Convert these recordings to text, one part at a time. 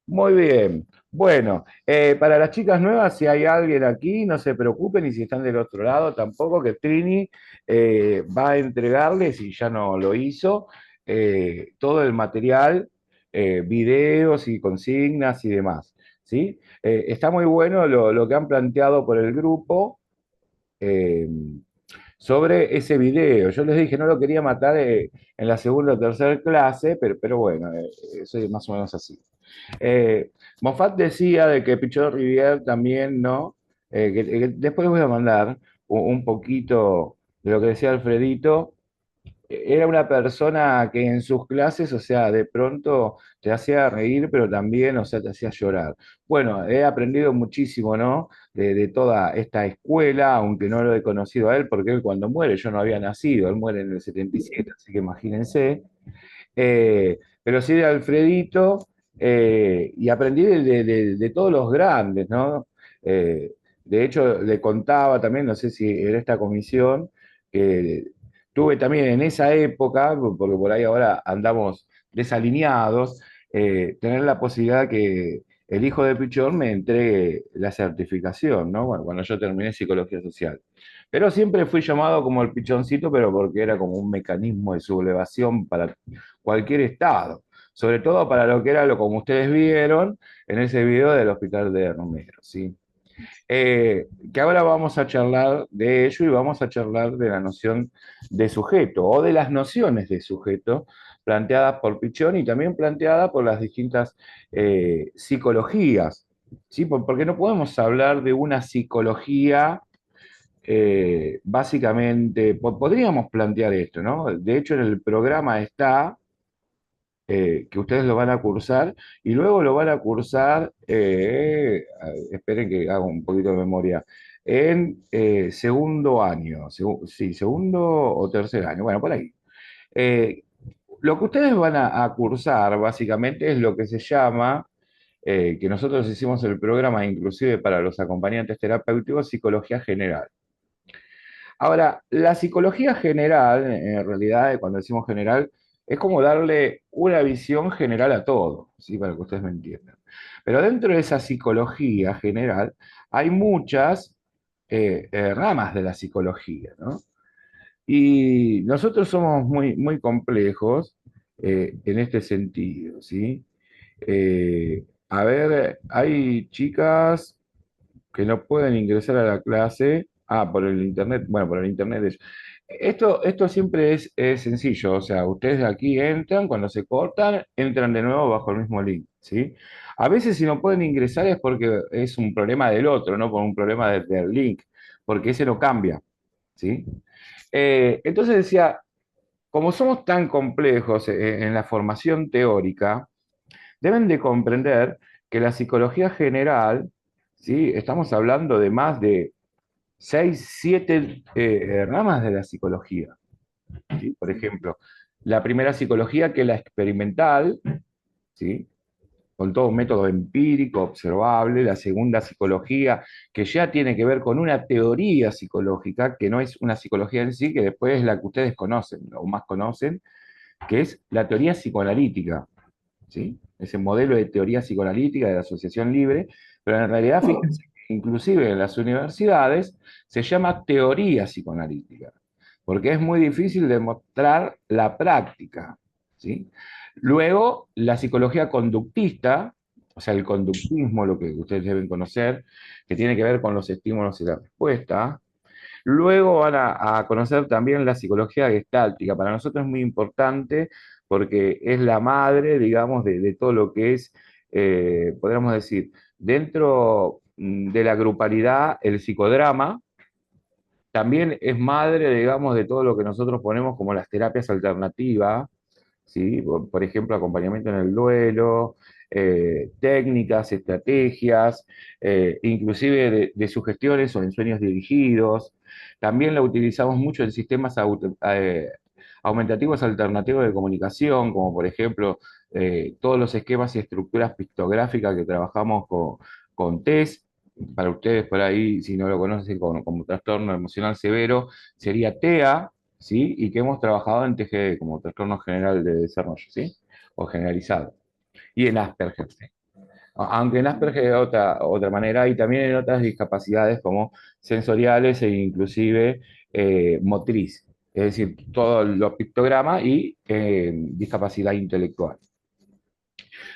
Muy bien. Bueno, para las chicas nuevas, si hay alguien aquí, no se preocupen, y si están del otro lado, tampoco, que Trini va a entregarles, si ya no lo hizo, todo el material, videos y consignas y demás. ¿Sí? Está muy bueno lo que han planteado por el grupo. eh, sobre ese video. Yo les dije, no lo quería matar en la segunda o tercera clase, pero bueno, eso es más o menos así. Moffat decía de que Pichot Rivière también, ¿no? Que después les voy a mandar un poquito de lo que decía Alfredito. Era una persona que en sus clases, o sea, de pronto te hacía reír, pero también, o sea, te hacía llorar. Bueno, he aprendido muchísimo, ¿no? De toda esta escuela, aunque no lo he conocido a él, porque él cuando muere, yo no había nacido, él muere en el 77, así que imagínense. Pero sí de Alfredito, y aprendí de todos los grandes, ¿no? Eh, de hecho, le contaba también, no sé si en esta comisión, que tuve también en esa época, porque por ahí ahora andamos desalineados, tener la posibilidad que el hijo de Pichón me entregue la certificación, ¿no? Bueno, cuando yo terminé psicología social. Pero siempre fui llamado como el pichoncito, pero porque era como un mecanismo de sublevación para cualquier estado, sobre todo para lo que era lo como ustedes vieron en ese video del Hospital de Romero, ¿sí? Que ahora vamos a charlar de ello y vamos a charlar de la noción de sujeto o de las nociones de sujeto planteadas por Pichón y también planteadas por las distintas psicologías, ¿sí? Porque no podemos hablar de una psicología básicamente, podríamos plantear esto, ¿no? De hecho, en el programa está que ustedes lo van a cursar y luego lo van a cursar, esperen que haga un poquito de memoria, en segundo año, sí, segundo o tercer año, bueno, por ahí. Eh, lo que ustedes van a cursar básicamente es lo que se llama, que nosotros hicimos el programa inclusive para los acompañantes terapéuticos, psicología general. Ahora, la psicología general, en realidad, cuando decimos general, es como darle una visión general a todo, ¿sí? Para que ustedes me entiendan. Pero dentro de esa psicología general hay muchas ramas de la psicología, ¿no? Y nosotros somos muy complejos en este sentido, ¿sí? A ver, hay chicas que no pueden ingresar a la clase. Ah, por el internet. Bueno, por el internet es. Esto siempre es sencillo. O sea, ustedes aquí entran, cuando se cortan, entran de nuevo bajo el mismo link, ¿sí? A veces si no pueden ingresar es porque es un problema del otro, no por un problema del link, porque ese no cambia, ¿sí? Entonces decía, como somos tan complejos en la formación teórica, deben de comprender que la psicología general, ¿sí? Estamos hablando de más de 6 7 ramas de la psicología, ¿sí? Por ejemplo, la primera psicología, que es la experimental, ¿sí? Con todo un método empírico, observable. La segunda psicología, que ya tiene que ver con una teoría psicológica, que no es una psicología en sí, que después es la que ustedes conocen o más conocen, que es la teoría psicoanalítica, ¿sí? Ese modelo de teoría psicoanalítica de la asociación libre, pero en realidad, fíjense, que inclusive en las universidades se llama teoría psicoanalítica, porque es muy difícil demostrar la práctica, ¿sí? Luego, la psicología conductista, o sea, el conductismo, lo que ustedes deben conocer, que tiene que ver con los estímulos y la respuesta. Luego van a conocer también la psicología gestáltica. Para nosotros es muy importante porque es la madre, digamos, de todo lo que es, podríamos decir, dentro de la grupalidad, el psicodrama. También es madre, digamos, de todo lo que nosotros ponemos como las terapias alternativas, ¿sí? Por ejemplo, acompañamiento en el duelo, técnicas, estrategias, inclusive de sugestiones o en sueños dirigidos. También la utilizamos mucho en sistemas aumentativos alternativos de comunicación, como por ejemplo todos los esquemas y estructuras pictográficas que trabajamos con TES. Para ustedes por ahí, si no lo conocen como trastorno emocional severo, sería TEA, ¿sí? Y que hemos trabajado en TGD como trastorno general de desarrollo, ¿sí? O generalizado. Y en Asperger, ¿sí? Aunque en Asperger de otra manera, y también en otras discapacidades como sensoriales e inclusive motriz, es decir, todo lo pictograma y discapacidad intelectual.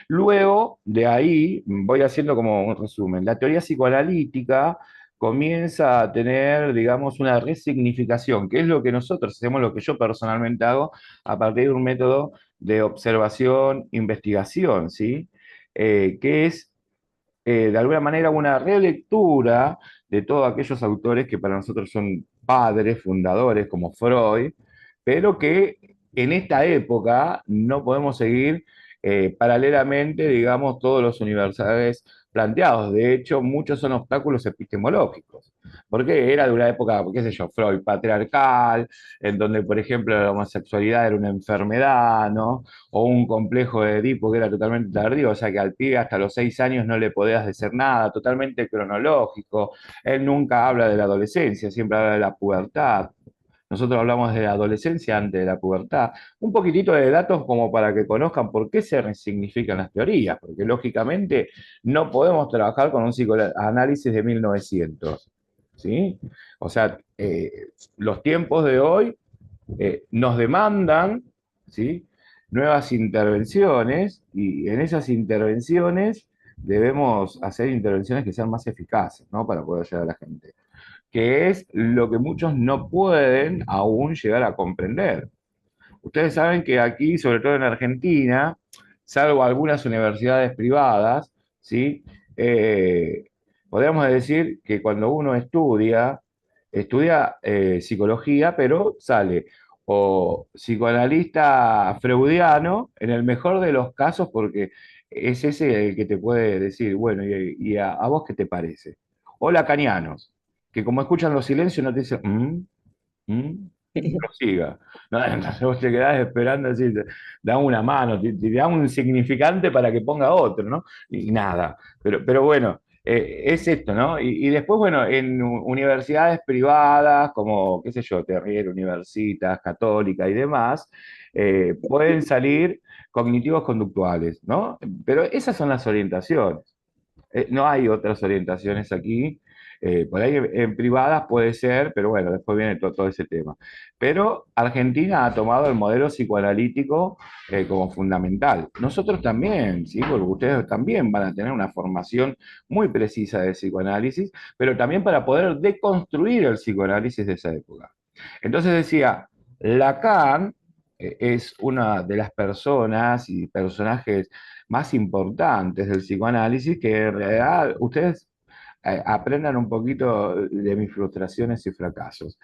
Luego, de ahí, voy haciendo como un resumen. La teoría psicoanalítica comienza a tener, digamos, una resignificación, que es lo que nosotros hacemos, lo que yo personalmente hago, a partir de un método de observación, investigación, ¿sí? Que es de alguna manera una relectura de todos aquellos autores que para nosotros son padres, fundadores, como Freud, pero que en esta época no podemos seguir paralelamente, digamos, todos los universales planteados. De hecho, muchos son obstáculos epistemológicos, porque era de una época, qué sé yo, Freud, patriarcal, en donde, por ejemplo, la homosexualidad era una enfermedad, ¿no? O un complejo de Edipo que era totalmente tardío, o sea que al pibe hasta los 6 años no le podías decir nada, totalmente cronológico. Él nunca habla de la adolescencia, siempre habla de la pubertad. Nosotros hablamos de la adolescencia antes de la pubertad. Un poquitito de datos como para que conozcan por qué se resignifican las teorías, porque lógicamente no podemos trabajar con un psicoanálisis de 1900, ¿sí? O sea, los tiempos de hoy nos demandan, ¿sí? Nuevas intervenciones y en esas intervenciones debemos hacer intervenciones que sean más eficaces, ¿no? Para poder llegar a la gente, que es lo que muchos no pueden aún llegar a comprender. Ustedes saben que aquí, sobre todo en Argentina, salvo algunas universidades privadas, ¿sí? Eh, podríamos decir que cuando uno estudia psicología, pero sale o psicoanalista freudiano, en el mejor de los casos, porque es ese el que te puede decir, bueno, y a vos qué te parece? O lacanianos, que como escuchan los silencios no te dicen, prosiga. No, entonces vos te quedás esperando así, te da una mano, te da un significante para que ponga otro, ¿no? Y nada. Pero bueno, es esto, ¿no? Y después, bueno, en universidades privadas, como, qué sé yo, Terrier, Universitas, Católica y demás, pueden salir cognitivos conductuales, ¿no? Pero esas son las orientaciones. No hay otras orientaciones aquí. Por ahí en privadas puede ser, pero bueno, después viene todo ese tema. Pero Argentina ha tomado el modelo psicoanalítico como fundamental. Nosotros también, ¿sí? Porque ustedes también van a tener una formación muy precisa de psicoanálisis, pero también para poder deconstruir el psicoanálisis de esa época. Entonces decía, Lacan es una de las personas y personajes más importantes del psicoanálisis, que en realidad ustedes aprendan un poquito de mis frustraciones y fracasos.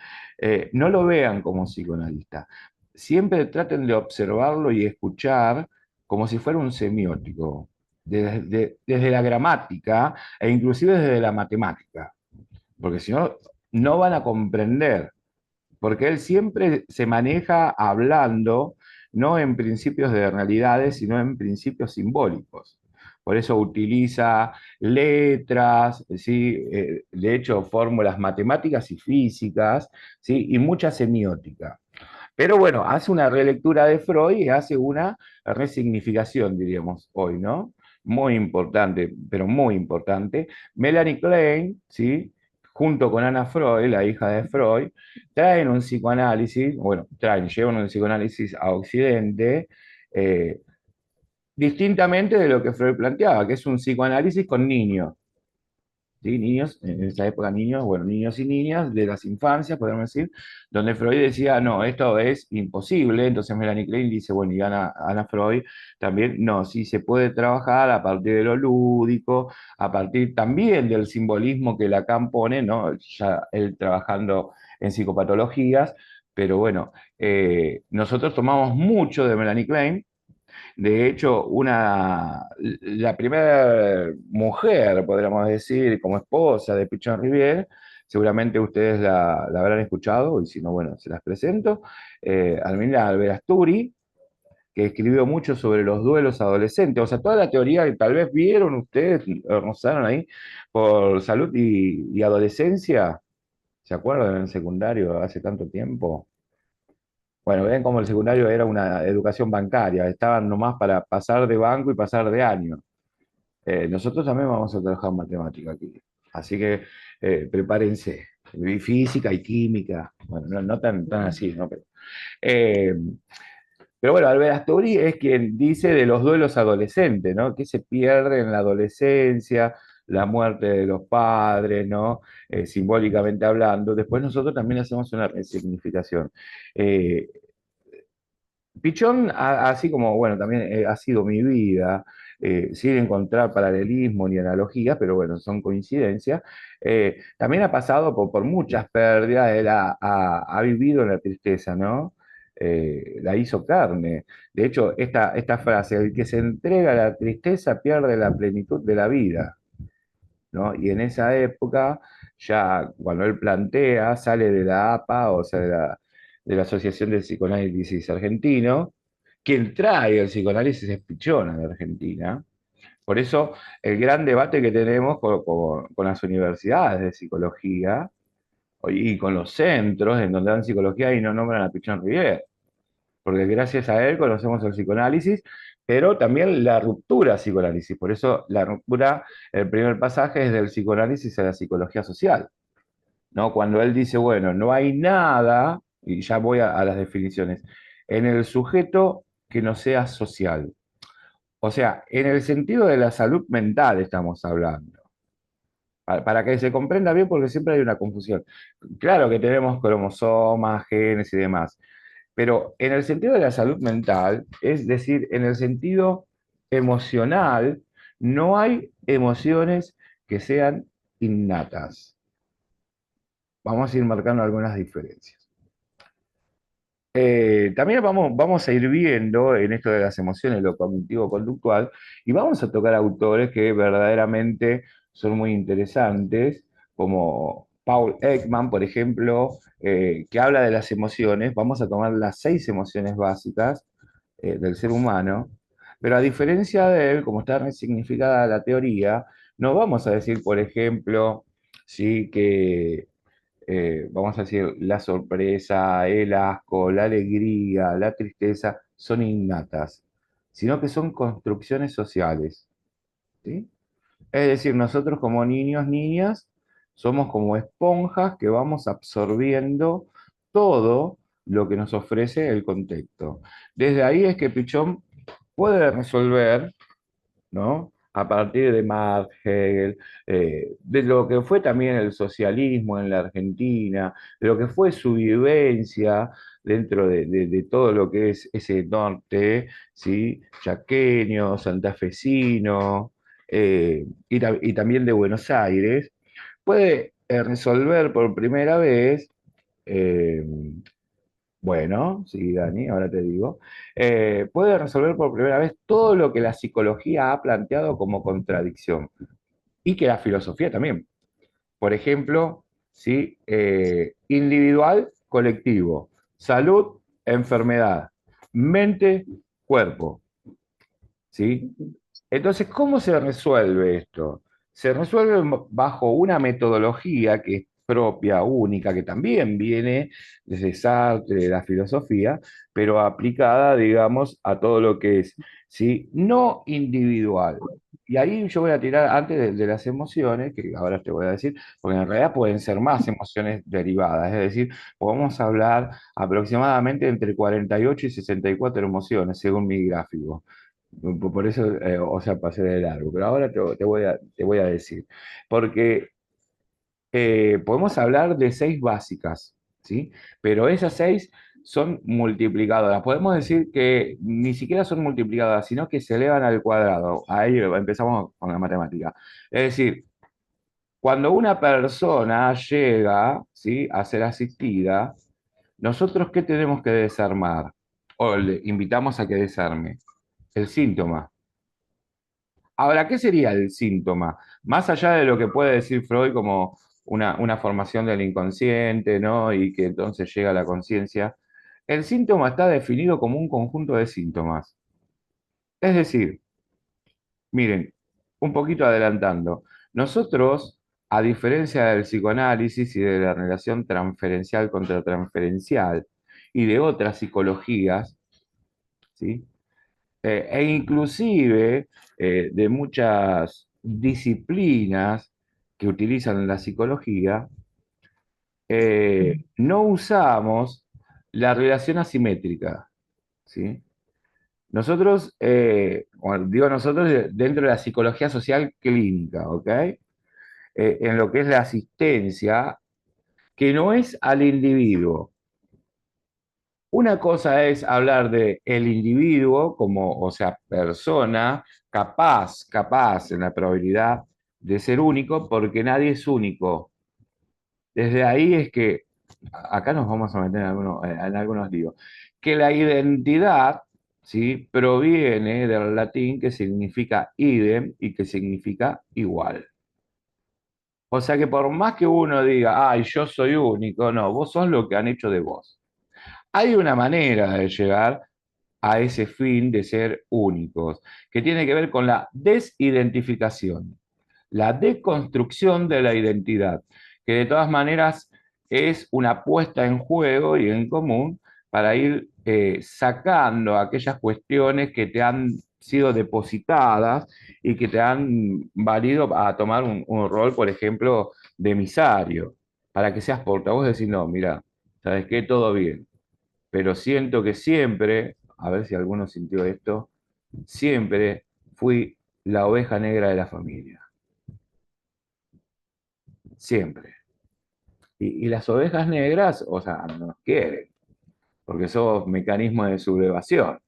No lo vean como psicoanalista. Siempre traten de observarlo y escuchar como si fuera un semiótico, desde la gramática e inclusive desde la matemática, porque si no, no van a comprender porque él siempre se maneja hablando no en principios de realidades, sino en principios simbólicos. Por eso utiliza letras, ¿sí? De hecho, fórmulas matemáticas y físicas, ¿sí? Y mucha semiótica. Pero bueno, hace una relectura de Freud y hace una resignificación, diríamos hoy, ¿no? Muy importante, pero muy importante. Melanie Klein, ¿sí? Junto con Anna Freud, la hija de Freud, traen un psicoanálisis, bueno, llevan un psicoanálisis a Occidente, eh, distintamente de lo que Freud planteaba, que es un psicoanálisis con niños. ¿Sí? Niños, en esa época niños, bueno, niños y niñas de las infancias, podemos decir, donde Freud decía, no, esto es imposible, entonces Melanie Klein dice, bueno, y Ana Freud también, no, sí se puede trabajar a partir de lo lúdico, a partir también del simbolismo que Lacan pone, ¿no? Ya él trabajando en psicopatologías, pero bueno, nosotros tomamos mucho de Melanie Klein. De hecho, la primera mujer, podríamos decir, como esposa de Pichon Rivière, seguramente ustedes la habrán escuchado, y si no, bueno, se las presento, Almina Alberasturi, que escribió mucho sobre los duelos adolescentes, o sea, toda la teoría que tal vez vieron ustedes, rozaron ahí, por salud y adolescencia, ¿se acuerdan en el secundario hace tanto tiempo? Bueno, ven como el secundario era una educación bancaria, estaban nomás para pasar de banco y pasar de año. Nosotros también vamos a trabajar matemática aquí. Así que prepárense. Y física y química. Bueno, no tan así, ¿no? Eh, pero bueno, Albert Asturi es quien dice de los duelos adolescentes, ¿no? Que se pierde en la adolescencia, la muerte de los padres, ¿no? Simbólicamente hablando. Después nosotros también hacemos una resignificación. Eh, Pichón, así como, bueno, también ha sido mi vida, sin encontrar paralelismo ni analogías, pero bueno, son coincidencias. También ha pasado por muchas pérdidas, él ha vivido en la tristeza, ¿no? La hizo carne. De hecho, esta frase, el que se entrega a la tristeza pierde la plenitud de la vida, ¿no? Y en esa época, ya cuando él plantea, sale de la APA, o sea, de la Asociación del Psicoanálisis Argentino, quien trae el psicoanálisis es Pichón a la Argentina. Por eso el gran debate que tenemos con las universidades de psicología y con los centros en donde dan psicología y no nombran a Pichón Rivière, porque gracias a él conocemos el psicoanálisis, pero también la ruptura psicoanálisis. Por eso la ruptura, el primer pasaje es del psicoanálisis a la psicología social, ¿no? Cuando él dice, bueno, no hay nada, y ya voy a las definiciones, en el sujeto que no sea social. O sea, en el sentido de la salud mental estamos hablando. Para que se comprenda bien, porque siempre hay una confusión. Claro que tenemos cromosomas, genes y demás, pero en el sentido de la salud mental, es decir, en el sentido emocional, no hay emociones que sean innatas. Vamos a ir marcando algunas diferencias. También vamos a ir viendo en esto de las emociones, lo cognitivo-conductual, y vamos a tocar autores que verdaderamente son muy interesantes, como Paul Ekman, por ejemplo, que habla de las emociones. Vamos a tomar las 6 emociones básicas del ser humano, pero a diferencia de él, como está resignificada la teoría, no vamos a decir, por ejemplo, sí, que vamos a decir, la sorpresa, el asco, la alegría, la tristeza, son innatas, sino que son construcciones sociales, ¿sí? Es decir, nosotros como niños, niñas, somos como esponjas que vamos absorbiendo todo lo que nos ofrece el contexto. Desde ahí es que Pichón puede resolver, ¿no? A partir de Marx, Hegel, de lo que fue también el socialismo en la Argentina, de lo que fue su vivencia dentro de todo lo que es ese norte, ¿sí? Chaqueño, santafesino, y también de Buenos Aires, puede resolver por primera vez, eh, bueno, sí, Dani, ahora te digo, puede resolver por primera vez todo lo que la psicología ha planteado como contradicción y que la filosofía también. Por ejemplo, ¿sí? Individual, colectivo, salud, enfermedad, mente, cuerpo, ¿sí? Entonces, ¿cómo se resuelve esto? Se resuelve bajo una metodología que es propia, única, que también viene desde Sartre, de la filosofía, pero aplicada, digamos, a todo lo que es, ¿sí? No individual. Y ahí yo voy a tirar antes de las emociones, que ahora te voy a decir, porque en realidad pueden ser más emociones derivadas, es decir, podemos hablar aproximadamente entre 48 y 64 emociones, según mi gráfico. Por eso, o sea, pasé de largo. Pero ahora te voy a decir. Porque podemos hablar de 6 básicas, ¿sí? Pero esas 6 son multiplicadoras. Podemos decir que ni siquiera son multiplicadoras, sino que se elevan al cuadrado. Ahí empezamos con la matemática. Es decir, cuando una persona llega, ¿sí? A ser asistida, nosotros, ¿qué tenemos que desarmar? O le invitamos a que desarme. El síntoma. Ahora, ¿qué sería el síntoma? Más allá de lo que puede decir Freud como una formación del inconsciente, ¿no? Y que entonces llega a la conciencia, el síntoma está definido como un conjunto de síntomas. Es decir, miren, un poquito adelantando, nosotros, a diferencia del psicoanálisis y de la relación transferencial contra transferencial y de otras psicologías, ¿sí? e inclusive de muchas disciplinas que utilizan la psicología, no usamos la relación asimétrica, ¿sí? Nosotros, bueno, digo nosotros, dentro de la psicología social clínica, ¿ok? En lo que es la asistencia, que no es al individuo. Una cosa es hablar de el individuo como, o sea, persona capaz en la probabilidad de ser único, porque nadie es único. Desde ahí es que, acá nos vamos a meter en algunos líos, que la identidad, ¿sí? Proviene del latín que significa idem y que significa igual. O sea que por más que uno diga, ay, yo soy único, no, vos sos lo que han hecho de vos. Hay una manera de llegar a ese fin de ser únicos, que tiene que ver con la desidentificación, la deconstrucción de la identidad, que de todas maneras es una puesta en juego y en común para ir sacando aquellas cuestiones que te han sido depositadas y que te han valido a tomar un rol, por ejemplo, de emisario, para que seas portavoz y decir, no, mira, ¿sabes qué? Todo bien, pero siento que siempre, a ver si alguno sintió esto, siempre fui la oveja negra de la familia, siempre. Y las ovejas negras, o sea, no nos quieren, porque somos mecanismos de sublevación,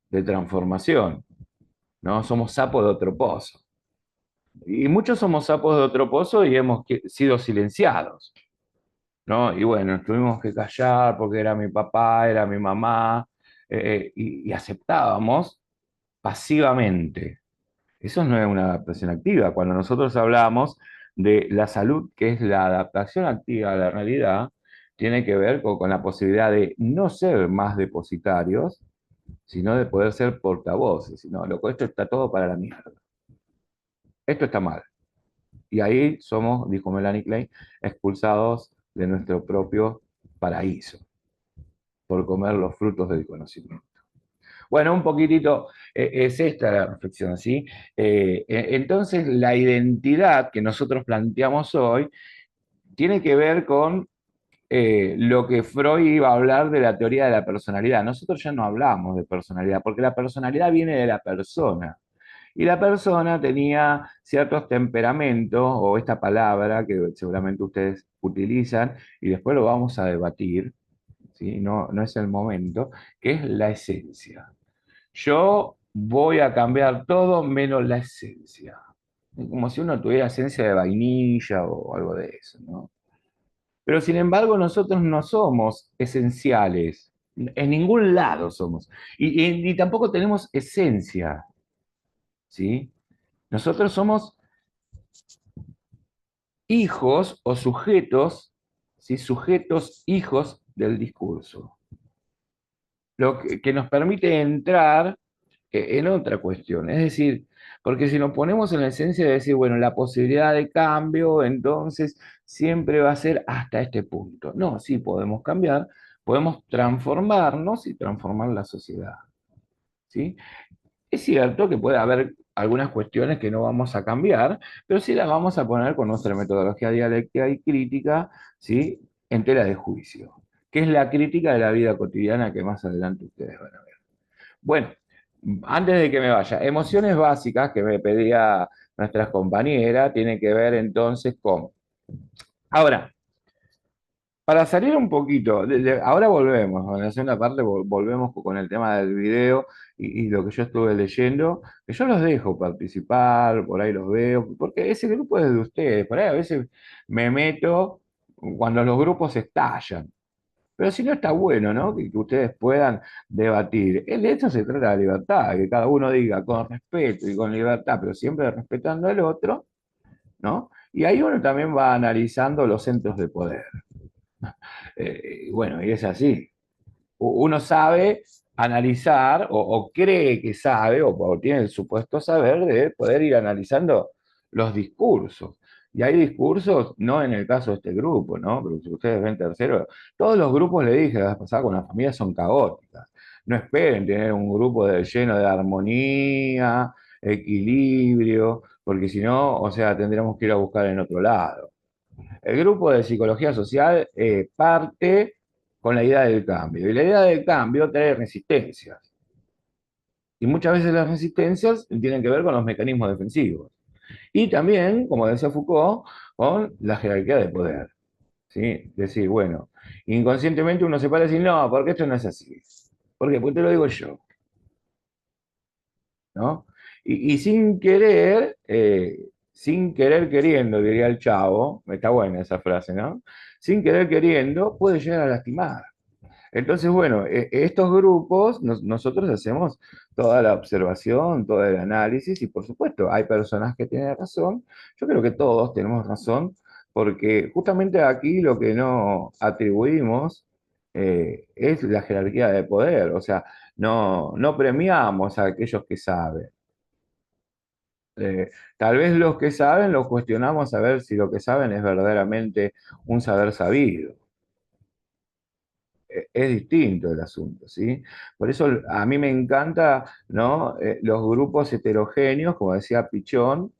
de transformación, ¿no? Somos sapos de otro pozo. Y muchos somos sapos de otro pozo y hemos sido silenciados, ¿no? Y bueno, nos tuvimos que callar porque era mi papá, era mi mamá, y aceptábamos pasivamente. Eso no es una adaptación activa. Cuando nosotros hablamos de la salud, que es la adaptación activa a la realidad, tiene que ver con la posibilidad de no ser más depositarios, sino de poder ser portavoces. Si no, loco, esto está todo para la mierda. Esto está mal. Y ahí somos, dijo Melanie Klein, expulsados de nuestro propio paraíso por comer los frutos del conocimiento. Bueno, un poquitito es esta la reflexión, ¿sí? Entonces, la identidad que nosotros planteamos hoy tiene que ver con lo que Freud iba a hablar de la teoría de la personalidad. Nosotros ya no hablamos de personalidad, porque la personalidad viene de la persona. Y la persona tenía ciertos temperamentos, o esta palabra que seguramente ustedes utilizan, y después lo vamos a debatir, ¿sí? No, no es el momento, que es la esencia. Yo voy a cambiar todo menos la esencia. Como si uno tuviera esencia de vainilla o algo de eso, ¿no? Pero sin embargo, nosotros no somos esenciales. En ningún lado somos. Y tampoco tenemos esencia, ¿sí? Nosotros somos hijos o sujetos, ¿sí? Sujetos, hijos del discurso. Lo que nos permite entrar en otra cuestión. Es decir, porque si nos ponemos en la esencia de decir, bueno, la posibilidad de cambio, entonces siempre va a ser hasta este punto. No, sí podemos cambiar, podemos transformarnos y transformar la sociedad. ¿Sí? Es cierto que puede haber algunas cuestiones que no vamos a cambiar, pero sí las vamos a poner con nuestra metodología dialéctica y crítica, ¿sí? En tela de juicio, que es la crítica de la vida cotidiana que más adelante ustedes van a ver. Bueno, antes de que me vaya, emociones básicas que me pedía nuestras compañeras, tienen que ver entonces con... Ahora, para salir un poquito, ahora volvemos, en la segunda parte volvemos con el tema del video y lo que yo estuve leyendo, que yo los dejo participar, por ahí los veo, porque ese grupo es de ustedes, por ahí a veces me meto cuando los grupos estallan. Pero si no está bueno, ¿no? Que ustedes puedan debatir. De eso se trata la libertad, que cada uno diga con respeto y con libertad, pero siempre respetando al otro, ¿no? Y ahí uno también va analizando los centros de poder. Bueno, y es así. Uno sabe analizar o cree que sabe o tiene el supuesto saber de poder ir analizando los discursos. Y hay discursos, no en el caso de este grupo, ¿no? Pero si ustedes ven tercero, todos los grupos, le dije la vez pasada, con la familia son caóticas. no esperen tener un grupo lleno de armonía, equilibrio, porque si no, o sea, tendríamos que ir a buscar en otro lado. El grupo de psicología social parte con la idea del cambio, y la idea del cambio trae resistencias. Y muchas veces las resistencias tienen que ver con los mecanismos defensivos. Y también, como decía Foucault, con la jerarquía de poder. ¿Sí? Decir, bueno, inconscientemente uno se para y dice, no, porque esto no es así. ¿Por qué? Porque te lo digo yo, ¿no? Y sin querer queriendo, diría el Chavo, está buena esa frase, ¿no? Sin querer queriendo, puede llegar a lastimar. Entonces, bueno, estos grupos, nosotros hacemos toda la observación, todo el análisis, y por supuesto, hay personas que tienen razón. Yo creo que todos tenemos razón, porque justamente aquí lo que no atribuimos es la jerarquía de poder, o sea, no premiamos a aquellos que saben. Tal vez los que saben los cuestionamos a ver si lo que saben es verdaderamente un saber sabido. Es distinto el asunto, ¿sí? Por eso a mí me encanta, ¿no? Los grupos heterogéneos, como decía Pichón,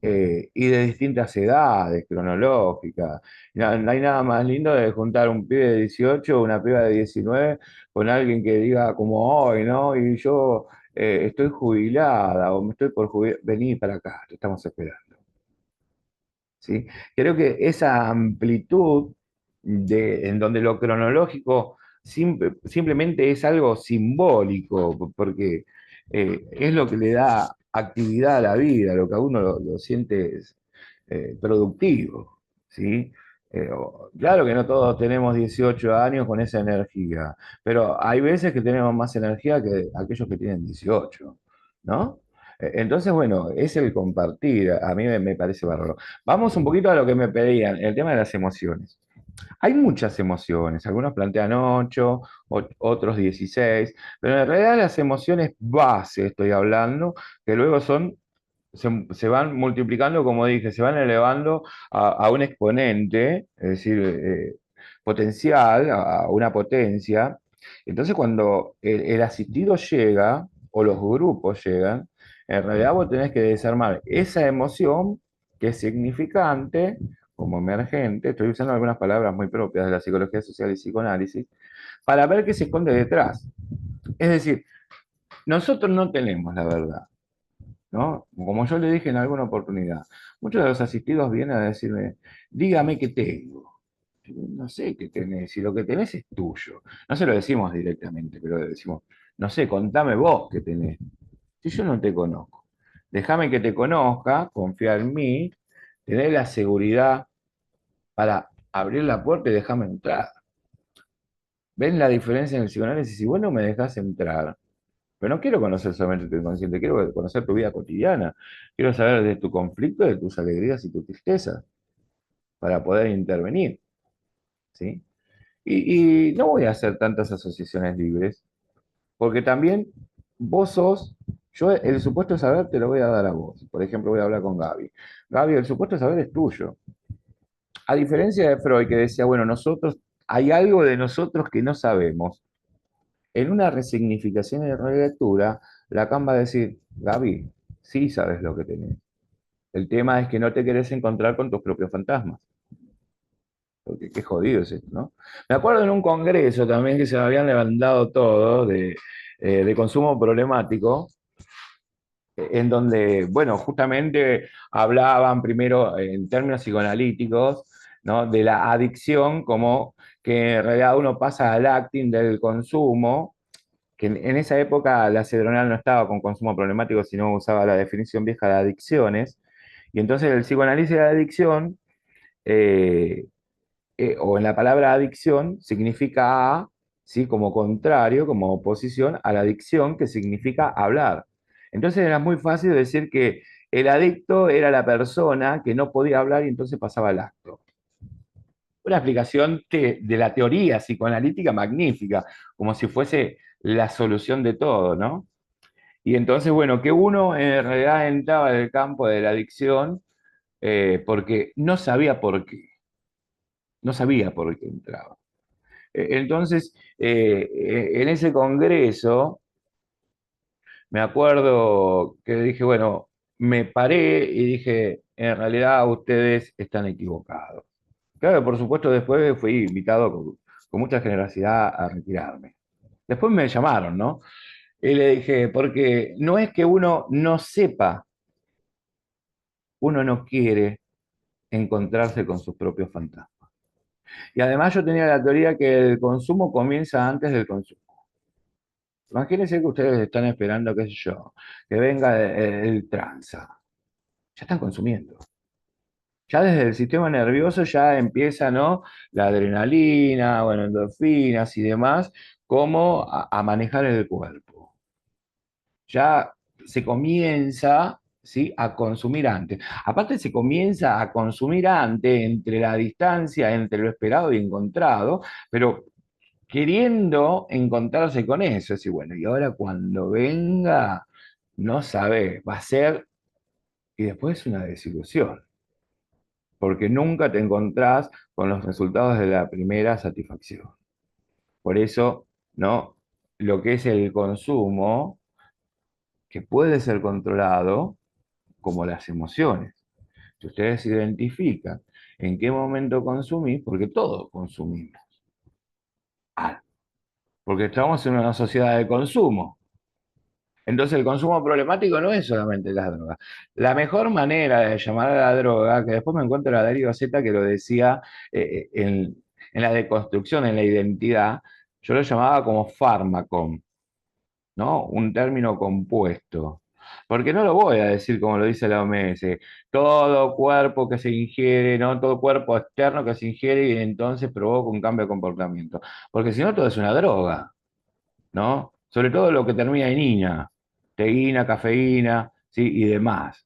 y de distintas edades cronológicas. No hay nada más lindo de juntar un pibe de 18 o una piba de 19 con alguien que diga como hoy, ¿no? Y yo estoy jubilada o me estoy por jubilar, vení para acá, te estamos esperando. ¿Sí? Creo que esa amplitud en donde lo cronológico simplemente es algo simbólico, porque es lo que le da actividad a la vida, lo que a uno lo siente es, productivo. ¿Sí? Claro que no todos tenemos 18 años con esa energía, pero hay veces que tenemos más energía que aquellos que tienen 18, ¿no? Entonces, bueno, es el compartir, a mí me parece bárbaro. Vamos un poquito a lo que me pedían, el tema de las emociones. Hay muchas emociones, algunos plantean 8, otros 16, pero en realidad las emociones base, estoy hablando, que luego se van multiplicando, como dije, se van elevando a un exponente, es decir, potencial, a una potencia. Entonces, cuando el asistido llega, o los grupos llegan, en realidad vos tenés que desarmar esa emoción que es significante, como emergente, estoy usando algunas palabras muy propias de la psicología social y psicoanálisis, para ver qué se esconde detrás. Es decir, nosotros no tenemos la verdad, ¿no? Como yo le dije en alguna oportunidad, muchos de los asistidos vienen a decirme, dígame qué tengo. Digo, no sé qué tenés, si lo que tenés es tuyo. No se lo decimos directamente, pero le decimos, no sé, contame vos qué tenés. Si yo no te conozco, déjame que te conozca, confía en mí, tener la seguridad para abrir la puerta y déjame entrar. ¿Ven la diferencia en el psicoanálisis? Si vos no me dejás entrar, pero no quiero conocer solamente tu inconsciente, quiero conocer tu vida cotidiana. Quiero saber de tu conflicto, de tus alegrías y tu tristeza, para poder intervenir, ¿sí? Y no voy a hacer tantas asociaciones libres, porque también vos sos, yo el supuesto saber te lo voy a dar a vos. Por ejemplo, voy a hablar con Gaby. Gaby, el supuesto saber es tuyo. A diferencia de Freud, que decía, bueno, hay algo de nosotros que no sabemos. En una resignificación y relectura, Lacan va a decir, Gaby, sí sabes lo que tenés. El tema es que no te querés encontrar con tus propios fantasmas. Porque qué jodido es esto, ¿no? Me acuerdo en un congreso también que se habían levantado todo de consumo problemático, en donde, bueno, justamente hablaban primero en términos psicoanalíticos, ¿no? De la adicción como que en realidad uno pasa al acting del consumo, que en esa época la cedronal no estaba con consumo problemático, sino usaba la definición vieja de adicciones. Y entonces el psicoanálisis de la adicción, eh, o en la palabra adicción, significa a, ¿sí? Como contrario, como oposición a la adicción, que significa hablar. Entonces era muy fácil decir que el adicto era la persona que no podía hablar y entonces pasaba al acto. Una explicación de la teoría psicoanalítica magnífica, como si fuese la solución de todo, ¿no? Y entonces, bueno, que uno en realidad entraba en el campo de la adicción porque no sabía por qué entraba. Entonces, en ese congreso, me acuerdo que dije, bueno, me paré y dije, en realidad ustedes están equivocados. Claro, por supuesto, después fui invitado con mucha generosidad a retirarme. Después me llamaron, ¿no? Y le dije, porque no es que uno no sepa, uno no quiere encontrarse con sus propios fantasmas. Y además yo tenía la teoría que el consumo comienza antes del consumo. Imagínense que ustedes están esperando, qué sé yo, que venga el tranza. Ya están consumiendo. Ya desde el sistema nervioso ya empieza, ¿no? La adrenalina, bueno, endorfinas y demás, cómo a manejar el cuerpo. Ya se comienza, ¿sí? A consumir antes. Aparte se comienza a consumir antes entre la distancia entre lo esperado y encontrado, pero queriendo encontrarse con eso. Es decir, bueno, y ahora cuando venga, no sabe, va a ser, y después es una desilusión, porque nunca te encontrás con los resultados de la primera satisfacción. Por eso, ¿no? Lo que es el consumo, que puede ser controlado, como las emociones. Si ustedes identifican en qué momento consumís, porque todos consumimos. Ah, porque estamos en una sociedad de consumo. Entonces el consumo problemático no es solamente las drogas. La mejor manera de llamar a la droga, que después me encuentro a Darío Zeta que lo decía en la deconstrucción, en la identidad, yo lo llamaba como fármaco, ¿no? Un término compuesto. Porque no lo voy a decir como lo dice la OMS, todo cuerpo que se ingiere, ¿no? Todo cuerpo externo que se ingiere y entonces provoca un cambio de comportamiento. Porque si no, todo es una droga, ¿no? Sobre todo lo que termina en ina, teína, cafeína, ¿sí? Y demás.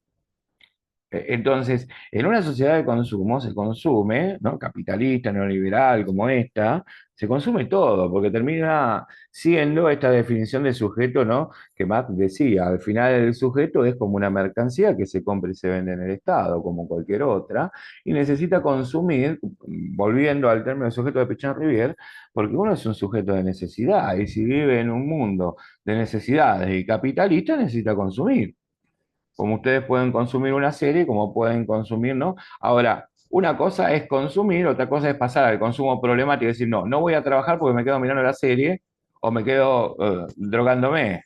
Entonces, en una sociedad de consumo se consume, ¿no? Capitalista, neoliberal como esta, se consume todo, porque termina siendo esta definición de sujeto, ¿no? Que Marx decía, al final el sujeto es como una mercancía que se compra y se vende en el Estado, como cualquier otra, y necesita consumir, volviendo al término de sujeto de Pechán Rivière, porque uno es un sujeto de necesidad, y si vive en un mundo de necesidades y capitalista, necesita consumir como ustedes pueden consumir una serie, como pueden consumir, ¿no? Ahora, una cosa es consumir, otra cosa es pasar al consumo problemático y decir, no, no voy a trabajar porque me quedo mirando la serie o me quedo drogándome,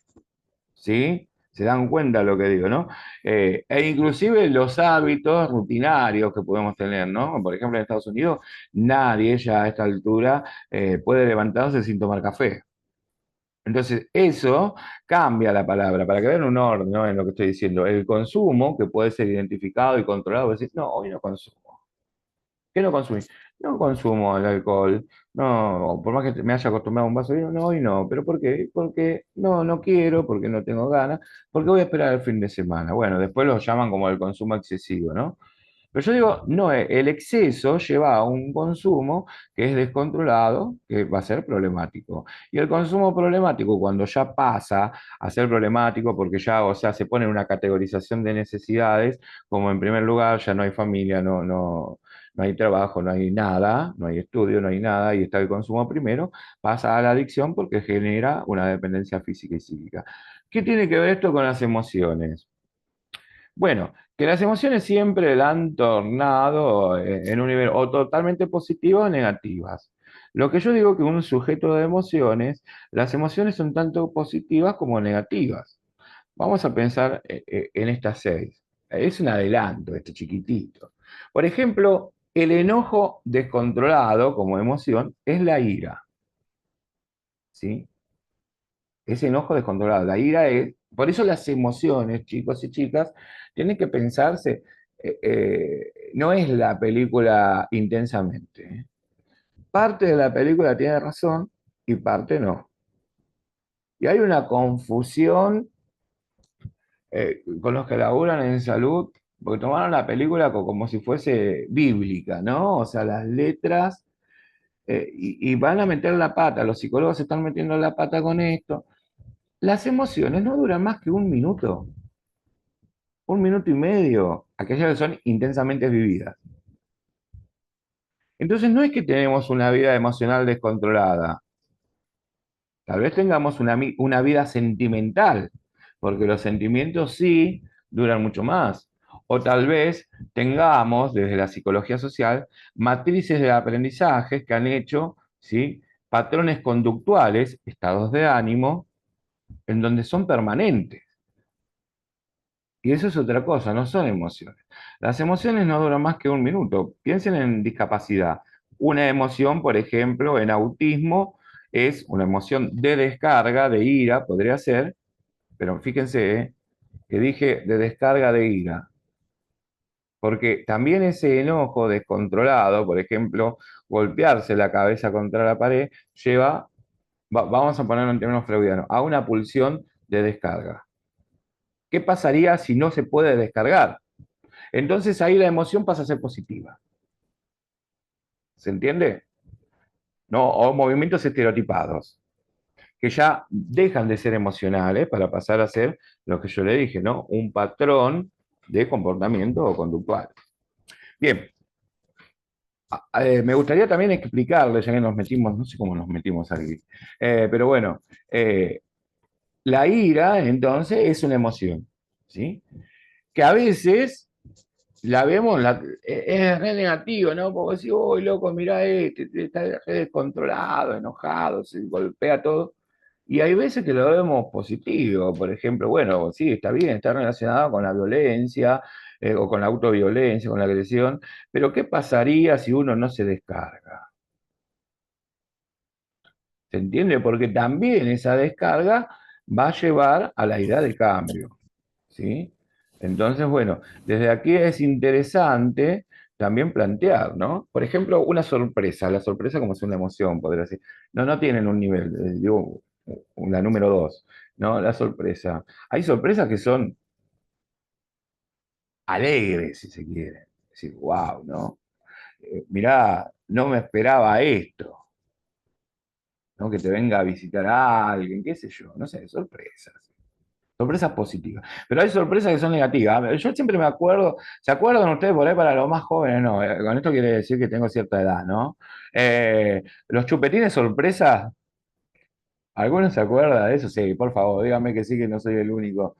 ¿sí? Se dan cuenta de lo que digo, ¿no? E inclusive los hábitos rutinarios que podemos tener, ¿no? Por ejemplo, en Estados Unidos, nadie ya a esta altura puede levantarse sin tomar café. Entonces, eso cambia la palabra, para que vean un orden, ¿no? En lo que estoy diciendo. El consumo, que puede ser identificado y controlado, decir, no, hoy no consumo. ¿Qué no consumís? No consumo el alcohol. No, por más que me haya acostumbrado a un vaso de vino, no, hoy no. ¿Pero por qué? Porque no, no quiero, porque no tengo ganas, porque voy a esperar el fin de semana. Bueno, después lo llaman como el consumo excesivo, ¿no? Pero yo digo, no, el exceso lleva a un consumo que es descontrolado, que va a ser problemático. Y el consumo problemático, cuando ya pasa a ser problemático, porque ya, o sea, se pone en una categorización de necesidades, como en primer lugar ya no hay familia, no hay trabajo, no hay nada, no hay estudio, no hay nada, y está el consumo primero, pasa a la adicción porque genera una dependencia física y psíquica. ¿Qué tiene que ver esto con las emociones? Bueno, que las emociones siempre la han tornado en un nivel o totalmente positivo o negativas. Lo que yo digo que un sujeto de emociones, las emociones son tanto positivas como negativas. Vamos a pensar en estas seis. Es un adelanto, este chiquitito. Por ejemplo, el enojo descontrolado como emoción es la ira, ¿sí? Ese enojo descontrolado. La ira es, por eso las emociones, chicos y chicas, tienen que pensarse, no es la película intensamente. Parte de la película tiene razón y parte no. Y hay una confusión con los que laburan en salud, porque tomaron la película como si fuese bíblica, ¿no? O sea, las letras, y van a meter la pata, los psicólogos se están metiendo la pata con esto. Las emociones no duran más que un minuto y medio, aquellas que son intensamente vividas. Entonces no es que tenemos una vida emocional descontrolada, tal vez tengamos una vida sentimental, porque los sentimientos sí duran mucho más. O tal vez tengamos, desde la psicología social, matrices de aprendizajes que han hecho, ¿sí?, patrones conductuales, estados de ánimo, en donde son permanentes. Y eso es otra cosa, no son emociones. Las emociones no duran más que un minuto. Piensen en discapacidad. Una emoción, por ejemplo, en autismo, es una emoción de descarga, de ira, podría ser, pero fíjense, que dije de descarga de ira, porque también ese enojo descontrolado, por ejemplo, golpearse la cabeza contra la pared, lleva, vamos a ponerlo en términos freudianos, a una pulsión de descarga. ¿Qué pasaría si no se puede descargar? Entonces ahí la emoción pasa a ser positiva. ¿Se entiende? ¿No? O movimientos estereotipados, que ya dejan de ser emocionales para pasar a ser lo que yo le dije, ¿no? Un patrón de comportamiento o conductual. Bien, me gustaría también explicarles, ya que nos metimos, no sé cómo nos metimos aquí, pero bueno, la ira entonces es una emoción, ¿sí? Que a veces la vemos, es re negativo, ¿no? Porque si, uy, loco, mirá está re descontrolado, enojado, se golpea todo. Y hay veces que lo vemos positivo, por ejemplo, bueno, sí, está bien, está relacionado con la violencia, o con la autoviolencia, con la agresión, pero ¿qué pasaría si uno no se descarga? ¿Se entiende? Porque también esa descarga va a llevar a la idea de cambio. ¿Sí? Entonces, bueno, desde aquí es interesante también plantear, ¿no? Por ejemplo, una sorpresa, la sorpresa como es una emoción, podría decir. No, no tienen un nivel, digo, la número dos, ¿no? La sorpresa. Hay sorpresas que son alegres, si se quiere. Es decir, wow, ¿no? Mirá, no me esperaba esto, ¿no? Que te venga a visitar a alguien, qué sé yo, no sé, sorpresas. Sorpresas positivas. Pero hay sorpresas que son negativas. Yo siempre me acuerdo, ¿se acuerdan ustedes por ahí para los más jóvenes? No, con esto quiere decir que tengo cierta edad, ¿no? Los chupetines sorpresas, ¿algunos se acuerdan de eso? Sí, por favor, díganme que sí, que no soy el único.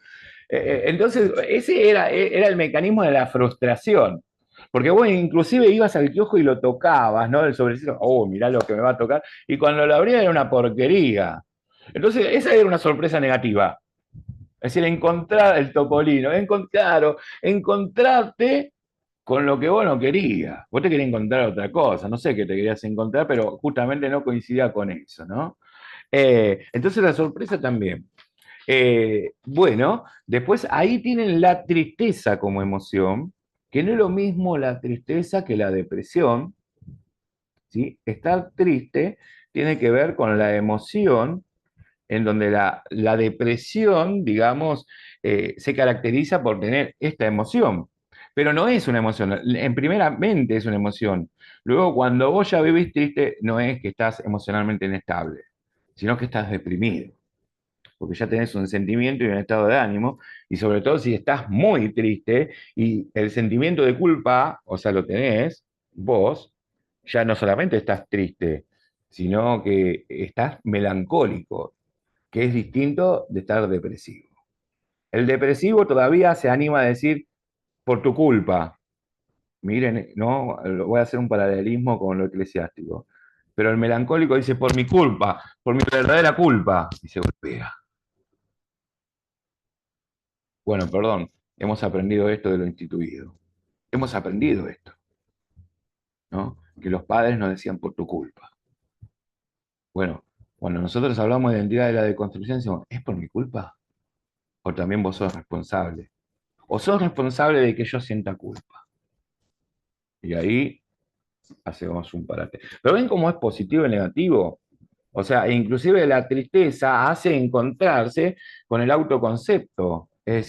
Entonces, ese era el mecanismo de la frustración. Porque vos inclusive ibas al kiosco y lo tocabas, ¿no? El sobrecito, oh, mirá lo que me va a tocar. Y cuando lo abría era una porquería. Entonces, esa era una sorpresa negativa. Es decir, encontrar el topolino, claro, encontrarte con lo que vos no querías. Vos te querías encontrar otra cosa, no sé qué te querías encontrar, pero justamente no coincidía con eso, ¿no? Entonces la sorpresa también. Bueno, después ahí tienen la tristeza como emoción, que no es lo mismo la tristeza que la depresión, ¿sí? Estar triste tiene que ver con la emoción en donde la depresión, digamos, se caracteriza por tener esta emoción, pero no es una emoción, en primeramente es una emoción. Luego, cuando vos ya vivís triste, no es que estás emocionalmente inestable, sino que estás deprimido, porque ya tenés un sentimiento y un estado de ánimo, y sobre todo si estás muy triste y el sentimiento de culpa, o sea, lo tenés vos, ya no solamente estás triste, sino que estás melancólico, que es distinto de estar depresivo. El depresivo todavía se anima a decir, por tu culpa. Miren, no, voy a hacer un paralelismo con lo eclesiástico. Pero el melancólico dice, por mi culpa, por mi verdadera culpa, y se golpea. Bueno, perdón, hemos aprendido esto de lo instituido. Hemos aprendido esto, ¿no? Que los padres nos decían por tu culpa. Bueno, cuando nosotros hablamos de identidad de la deconstrucción, decimos, ¿es por mi culpa? ¿O también vos sos responsable? ¿O sos responsable de que yo sienta culpa? Y ahí hacemos un parate. Pero ven cómo es positivo y negativo. O sea, inclusive la tristeza hace encontrarse con el autoconcepto. Es decir,